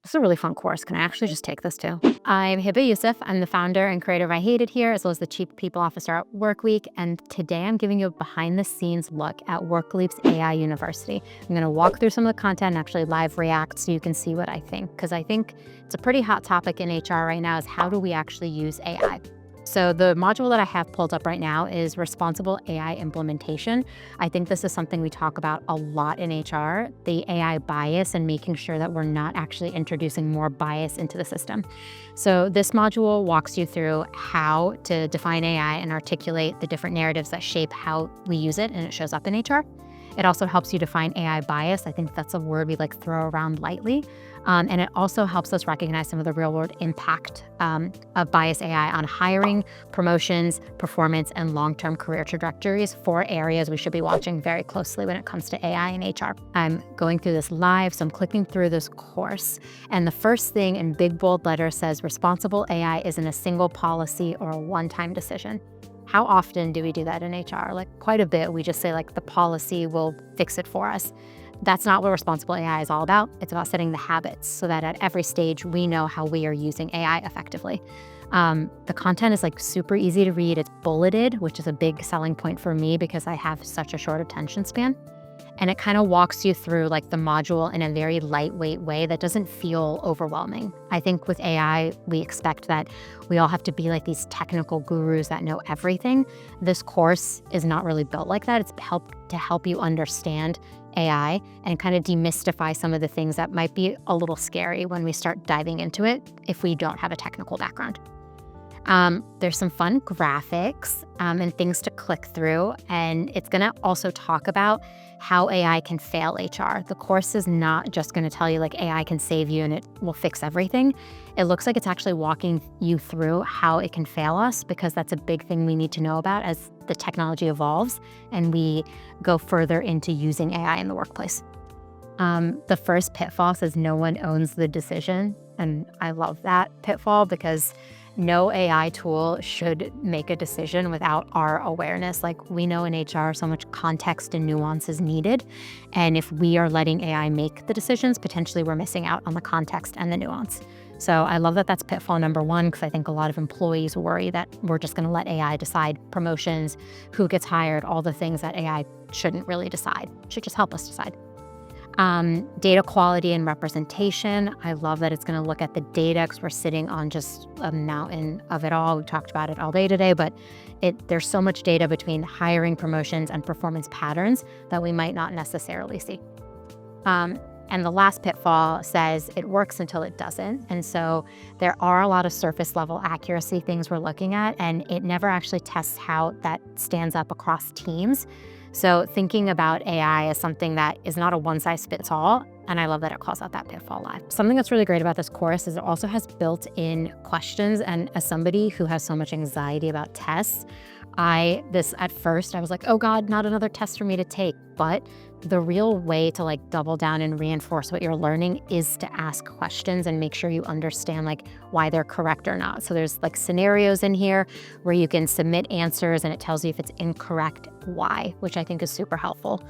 This is a really fun course. Can I actually just take this too? I'm Hebba Youssef. I'm the founder and creator of I Hate It Here, as well as the Chief People Officer at Workweek. And today I'm giving you a behind the scenes look at WorkLeap's AI University. I'm going to walk through some of the content and actually live react so you can see what I think. Because I think it's a pretty hot topic in HR right now is how do we actually use AI? So the module that I have pulled up right now is responsible AI implementation. I think this is something we talk about a lot in HR, the AI bias and making sure that we're not actually introducing more bias into the system. So this module walks you through how to define AI and articulate the different narratives that shape how we use it and it shows up in HR. It also helps you define AI bias. I think that's a word we throw around lightly. And it also helps us recognize some of the real world impact of bias AI on hiring, promotions, performance, and long-term career trajectories, 4 areas we should be watching very closely when it comes to AI and HR. I'm going through this live, so I'm clicking through this course. And the first thing in big bold letters says responsible AI isn't a single policy or a one-time decision. How often do we do that in HR? Quite a bit. We just say the policy will fix it for us. That's not what responsible AI is all about. It's about setting the habits so that at every stage we know how we are using AI effectively. The content is super easy to read. It's bulleted, which is a big selling point for me because I have such a short attention span. And it kind of walks you through the module in a very lightweight way that doesn't feel overwhelming. I think with AI, we expect that we all have to be these technical gurus that know everything. This course is not really built like that. It's to help you understand AI and kind of demystify some of the things that might be a little scary when we start diving into it if we don't have a technical background. There's some fun graphics and things to click through, and it's going to also talk about how AI can fail HR. The course is not just going to tell you AI can save you and it will fix everything. It looks like it's actually walking you through how it can fail us, because that's a big thing we need to know about as the technology evolves and we go further into using AI in the workplace. The first pitfall says no one owns the decision, and I love that pitfall because no AI tool should make a decision without our awareness. We know in HR so much context and nuance is needed. And if we are letting AI make the decisions, potentially we're missing out on the context and the nuance. So I love that that's pitfall number 1, because I think a lot of employees worry that we're just going to let AI decide promotions, who gets hired, all the things that AI shouldn't really decide. It should just help us decide. Data quality and representation. I love that it's going to look at the data because we're sitting on just a mountain of it all. We talked about it all day today, but there's so much data between hiring, promotions, and performance patterns that we might not necessarily see. And the last pitfall says it works until it doesn't. And so there are a lot of surface level accuracy things we're looking at, and it never actually tests how that stands up across teams. So thinking about AI as something that is not a one-size-fits-all, and I love that it calls out that pitfall live. Something that's really great about this course is it also has built-in questions, and as somebody who has so much anxiety about tests, at first I was like, oh God, not another test for me to take. But the real way to double down and reinforce what you're learning is to ask questions and make sure you understand why they're correct or not. So there's scenarios in here where you can submit answers and it tells you if it's incorrect, why, which I think is super helpful.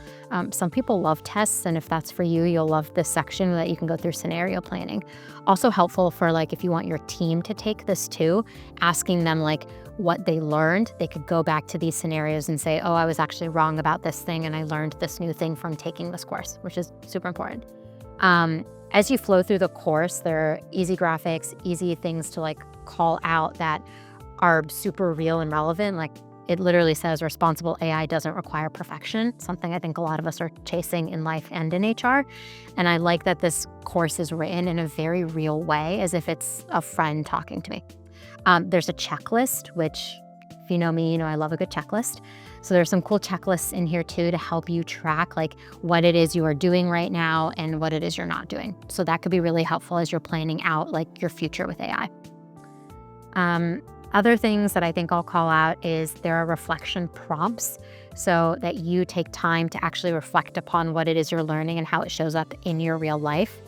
Some people love tests, and if that's for you, you'll love this section that you can go through scenario planning. Also helpful for if you want your team to take this too, asking them what they learned. They could go back to these scenarios and say, oh, I was actually wrong about this thing and I learned this new thing from taking this course, which is super important. As you flow through the course, there are easy graphics, easy things to call out that are super real and relevant. It literally says responsible AI doesn't require perfection, something I think a lot of us are chasing in life and in HR. And I like that this course is written in a very real way, as if it's a friend talking to me. There's a checklist, which if you know me, you know I love a good checklist. So there's some cool checklists in here too to help you track what it is you are doing right now and what it is you're not doing. So that could be really helpful as you're planning out your future with AI. Other things that I think I'll call out is there are reflection prompts so that you take time to actually reflect upon what it is you're learning and how it shows up in your real life.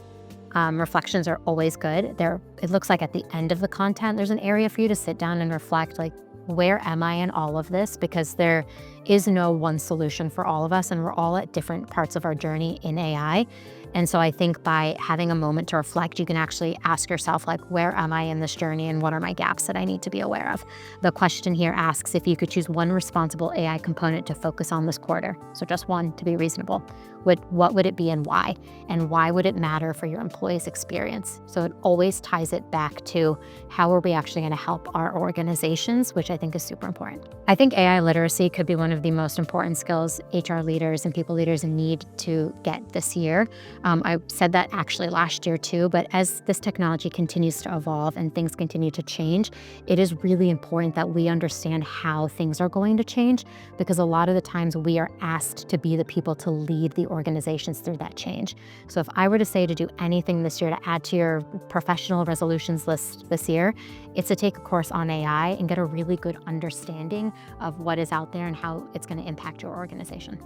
Reflections are always good. It looks like at the end of the content, there's an area for you to sit down and reflect, where am I in all of this? Because there is no one solution for all of us, and we're all at different parts of our journey in AI. And so I think by having a moment to reflect, you can actually ask yourself, like, where am I in this journey and what are my gaps that I need to be aware of? The question here asks if you could choose one responsible AI component to focus on this quarter. So just one, to be reasonable. What would it be and why? And why would it matter for your employees' experience? So it always ties it back to how are we actually going to help our organizations, which I think is super important. I think AI literacy could be one of the most important skills HR leaders and people leaders need to get this year. I said that actually last year too, but as this technology continues to evolve and things continue to change, it is really important that we understand how things are going to change, because a lot of the times we are asked to be the people to lead the organizations through that change. So if I were to say to do anything this year to add to your professional resolutions list this year, it's to take a course on AI and get a really good understanding of what is out there and how it's going to impact your organization.